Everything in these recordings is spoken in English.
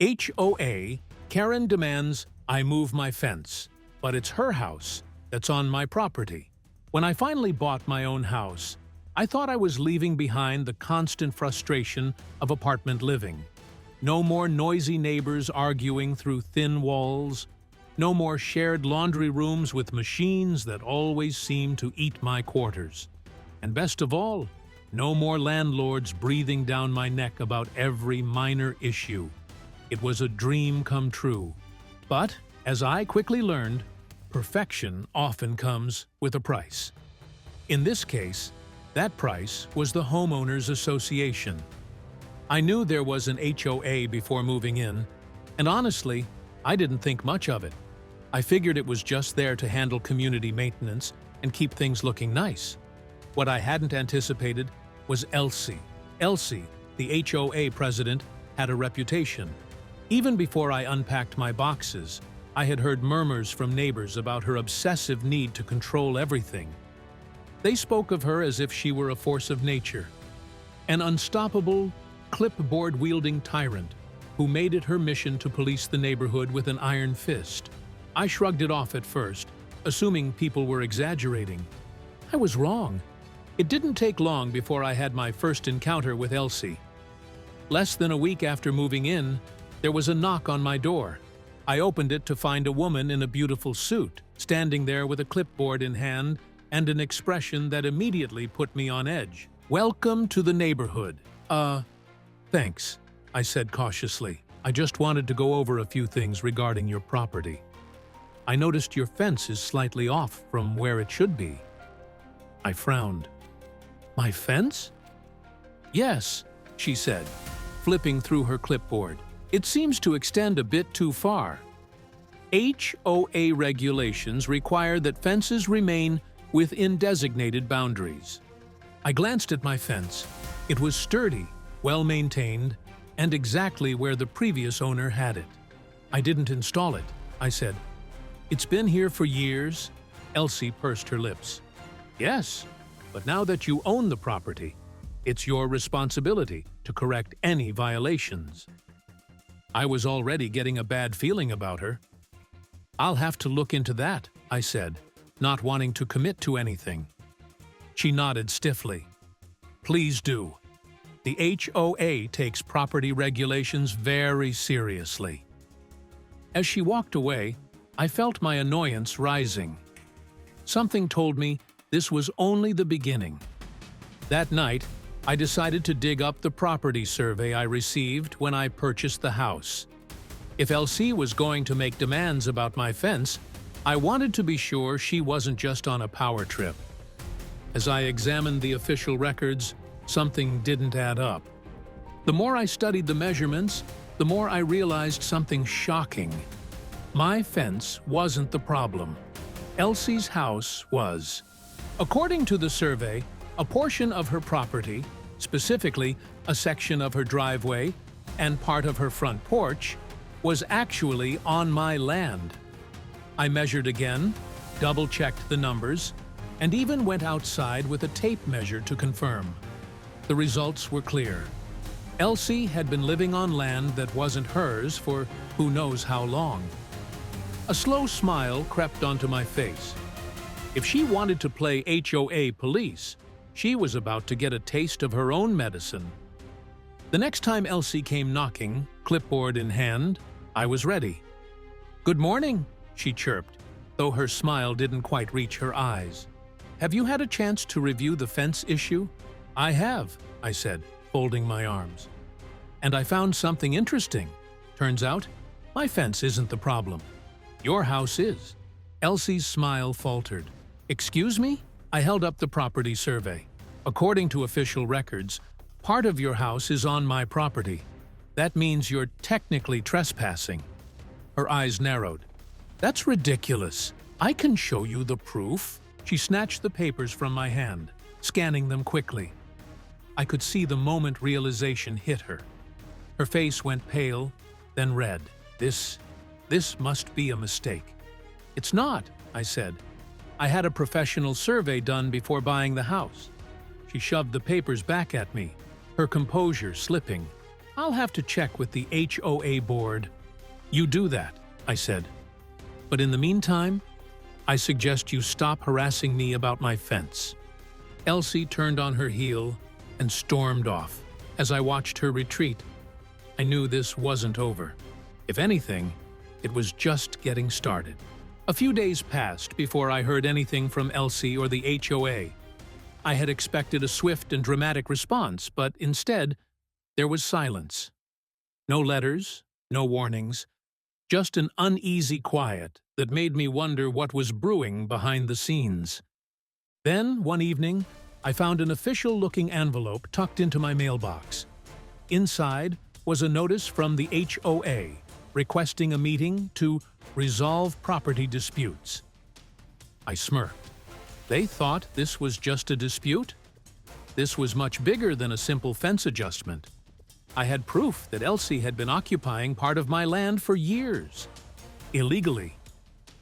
HOA, Karen demands I move my fence, but it's her house that's on my property. When I finally bought my own house, I thought I was leaving behind the constant frustration of apartment living. No more noisy neighbors arguing through thin walls. No more shared laundry rooms with machines that always seem to eat my quarters. And best of all, no more landlords breathing down my neck about every minor issue. It was a dream come true. But, as I quickly learned, perfection often comes with a price. In this case, that price was the Homeowners Association. I knew there was an HOA before moving in, and honestly, I didn't think much of it. I figured it was just there to handle community maintenance and keep things looking nice. What I hadn't anticipated was Elsi. Elsi, the HOA president, had a reputation. Even before I unpacked my boxes, I had heard murmurs from neighbors about her obsessive need to control everything. They spoke of her as if she were a force of nature, an unstoppable, clipboard-wielding tyrant who made it her mission to police the neighborhood with an iron fist. I shrugged it off at first, assuming people were exaggerating. I was wrong. It didn't take long before I had my first encounter with Elsi. Less than a week after moving in, there was a knock on my door. I opened it to find a woman in a beautiful suit, standing there with a clipboard in hand and an expression that immediately put me on edge. "Welcome to the neighborhood." Thanks, I said cautiously. I just wanted to go over a few things regarding your property. I noticed your fence is slightly off from where it should be. I frowned. My fence? Yes, she said, flipping through her clipboard. It seems to extend a bit too far. HOA regulations require that fences remain within designated boundaries. I glanced at my fence. It was sturdy, well-maintained, and exactly where the previous owner had it. I didn't install it, I said. It's been here for years. Elsi pursed her lips. Yes, but now that you own the property, it's your responsibility to correct any violations. I was already getting a bad feeling about her. I'll have to look into that, I said, not wanting to commit to anything. She nodded stiffly. Please do. The HOA takes property regulations very seriously. As she walked away, I felt my annoyance rising. Something told me this was only the beginning. That night, I decided to dig up the property survey I received when I purchased the house. If Elsi was going to make demands about my fence, I wanted to be sure she wasn't just on a power trip. As I examined the official records, something didn't add up. The more I studied the measurements, the more I realized something shocking. My fence wasn't the problem. Elsi's house was. According to the survey, a portion of her property, specifically a section of her driveway and part of her front porch, was actually on my land. I measured again, double-checked the numbers, and even went outside with a tape measure to confirm. The results were clear. Elsi had been living on land that wasn't hers for who knows how long. A slow smile crept onto my face. If she wanted to play HOA police, she was about to get a taste of her own medicine. The next time Elsi came knocking, clipboard in hand, I was ready. "Good morning," she chirped, though her smile didn't quite reach her eyes. "Have you had a chance to review the fence issue?" "I have," I said, folding my arms. "And I found something interesting. Turns out, my fence isn't the problem. Your house is." Elsi's smile faltered. "Excuse me?" I held up the property survey. "According to official records, part of your house is on my property. That means you're technically trespassing." Her eyes narrowed. "That's ridiculous. I can show you the proof." She snatched the papers from my hand, scanning them quickly. I could see the moment realization hit her. Her face went pale, then red. This must be a mistake." "It's not," I said. "I had a professional survey done before buying the house." She shoved the papers back at me, her composure slipping. I'll have to check with the HOA board. You do that, I said. But in the meantime, I suggest you stop harassing me about my fence. Elsi turned on her heel and stormed off. As I watched her retreat, I knew this wasn't over. If anything, it was just getting started. A few days passed before I heard anything from Elsi or the HOA. I had expected a swift and dramatic response, but instead, there was silence. No letters, no warnings, just an uneasy quiet that made me wonder what was brewing behind the scenes. Then, one evening, I found an official-looking envelope tucked into my mailbox. Inside was a notice from the HOA requesting a meeting to resolve property disputes. I smirked. They thought this was just a dispute? This was much bigger than a simple fence adjustment. I had proof that Elsi had been occupying part of my land for years, illegally.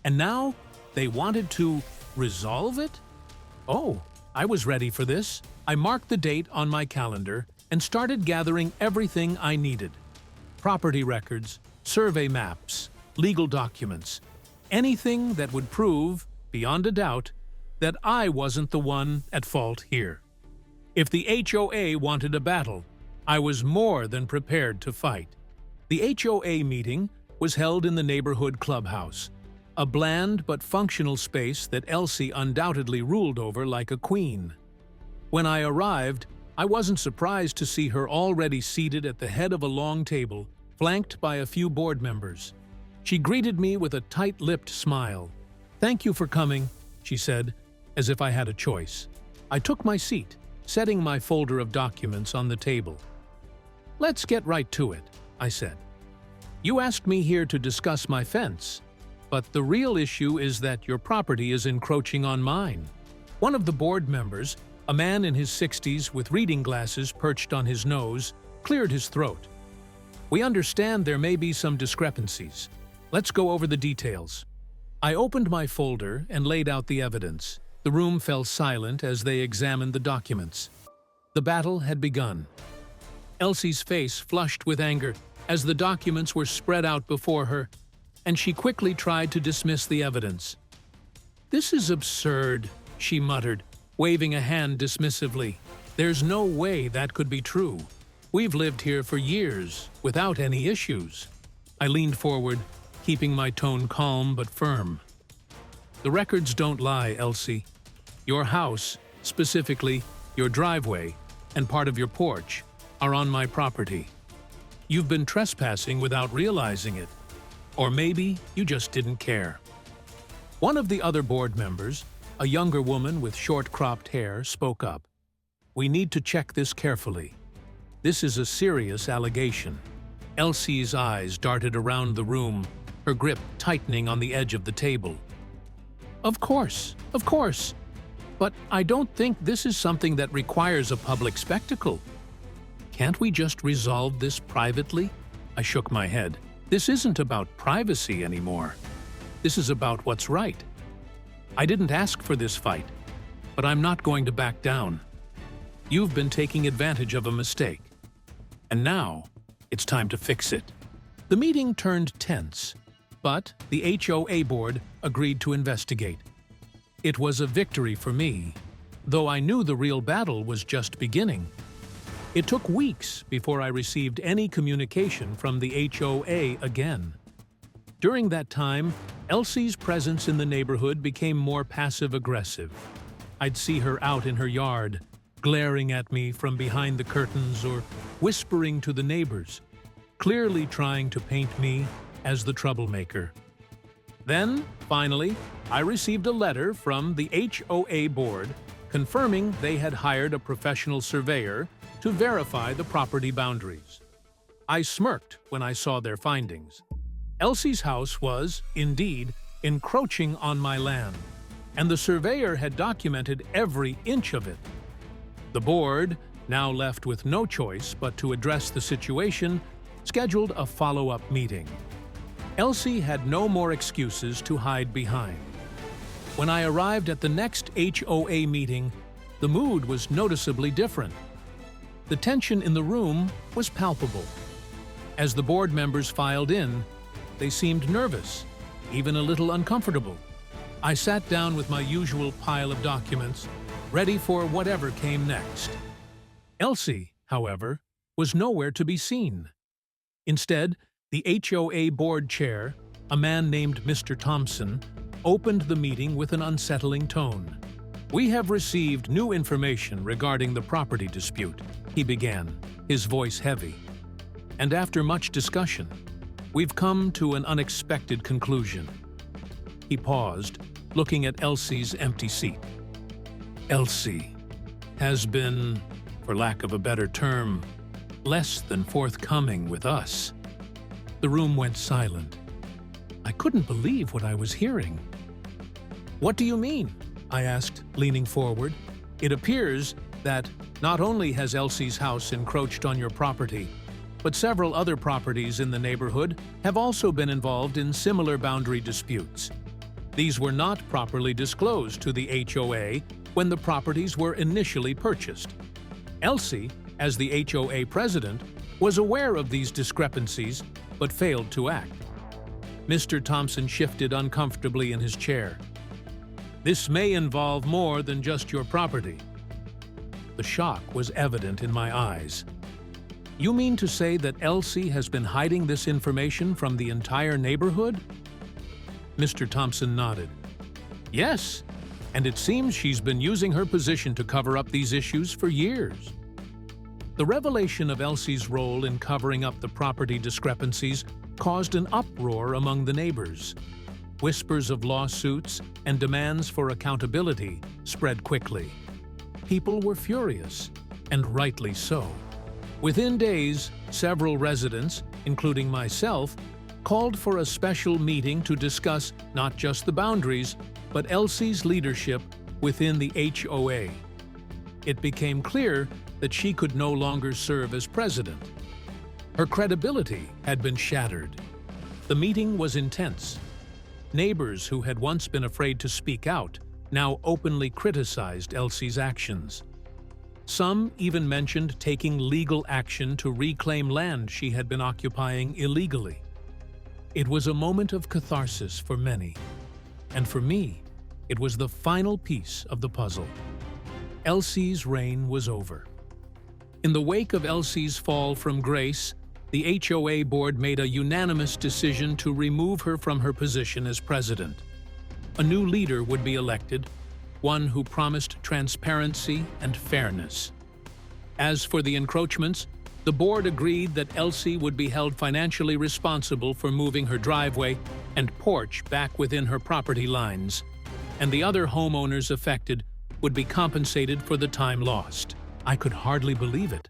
And now they wanted to resolve it? Oh, I was ready for this. I marked the date on my calendar and started gathering everything I needed. Property records, survey maps, legal documents, anything that would prove, beyond a doubt, that I wasn't the one at fault here. If the HOA wanted a battle, I was more than prepared to fight. The HOA meeting was held in the neighborhood clubhouse, a bland but functional space that Elsi undoubtedly ruled over like a queen. When I arrived, I wasn't surprised to see her already seated at the head of a long table, flanked by a few board members. She greeted me with a tight-lipped smile. "Thank you for coming," she said, as if I had a choice. I took my seat, setting my folder of documents on the table. "Let's get right to it," I said. "You asked me here to discuss my fence, but the real issue is that your property is encroaching on mine." One of the board members, a man in his 60s with reading glasses perched on his nose, cleared his throat. "We understand there may be some discrepancies. Let's go over the details." I opened my folder and laid out the evidence. The room fell silent as they examined the documents. The battle had begun. Elsi's face flushed with anger as the documents were spread out before her, and she quickly tried to dismiss the evidence. "This is absurd," she muttered, waving a hand dismissively. "There's no way that could be true. We've lived here for years, without any issues." I leaned forward, keeping my tone calm but firm. "The records don't lie, Elsi. Your house, specifically your driveway and part of your porch, are on my property. You've been trespassing without realizing it. Or maybe you just didn't care." One of the other board members, a younger woman with short-cropped hair, spoke up. "We need to check this carefully. This is a serious allegation." Elsi's eyes darted around the room, her grip tightening on the edge of the table. Of course. But I don't think this is something that requires a public spectacle. Can't we just resolve this privately?" I shook my head. "This isn't about privacy anymore. This is about what's right. I didn't ask for this fight, but I'm not going to back down. You've been taking advantage of a mistake. And now, it's time to fix it." The meeting turned tense, but the HOA board agreed to investigate. It was a victory for me, though I knew the real battle was just beginning. It took weeks before I received any communication from the HOA again. During that time, Elsi's presence in the neighborhood became more passive-aggressive. I'd see her out in her yard, glaring at me from behind the curtains or whispering to the neighbors, clearly trying to paint me as the troublemaker. Then, finally, I received a letter from the HOA board confirming they had hired a professional surveyor to verify the property boundaries. I smirked when I saw their findings. Elsi's house was, indeed, encroaching on my land, and the surveyor had documented every inch of it. The board, now left with no choice but to address the situation, scheduled a follow-up meeting. Elsi had no more excuses to hide behind. When I arrived at the next HOA meeting, the mood was noticeably different. The tension in the room was palpable. As the board members filed in, they seemed nervous, even a little uncomfortable. I sat down with my usual pile of documents, ready for whatever came next. Elsi, however, was nowhere to be seen. Instead, the HOA board chair, a man named Mr. Thompson, opened the meeting with an unsettling tone. "We have received new information regarding the property dispute," he began, his voice heavy. "And after much discussion, we've come to an unexpected conclusion." He paused, looking at Elsi's empty seat. "Elsi has been, for lack of a better term, less than forthcoming with us." The room went silent. I couldn't believe what I was hearing. "What do you mean?" I asked, leaning forward. "It appears that not only has Elsi's house encroached on your property, but several other properties in the neighborhood have also been involved in similar boundary disputes. These were not properly disclosed to the HOA when the properties were initially purchased. Elsi, as the HOA president, was aware of these discrepancies but failed to act." Mr. Thompson shifted uncomfortably in his chair. "This may involve more than just your property." The shock was evident in my eyes. "You mean to say that Elsi has been hiding this information from the entire neighborhood?" Mr. Thompson nodded. "Yes, and it seems she's been using her position to cover up these issues for years." The revelation of Elsi's role in covering up the property discrepancies caused an uproar among the neighbors. Whispers of lawsuits and demands for accountability spread quickly. People were furious, and rightly so. Within days, several residents, including myself, called for a special meeting to discuss not just the boundaries, but Elsi's leadership within the HOA. It became clear that she could no longer serve as president. Her credibility had been shattered. The meeting was intense. Neighbors who had once been afraid to speak out now openly criticized Elsi's actions. Some even mentioned taking legal action to reclaim land she had been occupying illegally. It was a moment of catharsis for many, and for me, it was the final piece of the puzzle. Elsi's reign was over. In the wake of Elsi's fall from grace, the HOA board made a unanimous decision to remove her from her position as president. A new leader would be elected, one who promised transparency and fairness. As for the encroachments, the board agreed that Elsi would be held financially responsible for moving her driveway and porch back within her property lines, and the other homeowners affected would be compensated for the time lost. I could hardly believe it.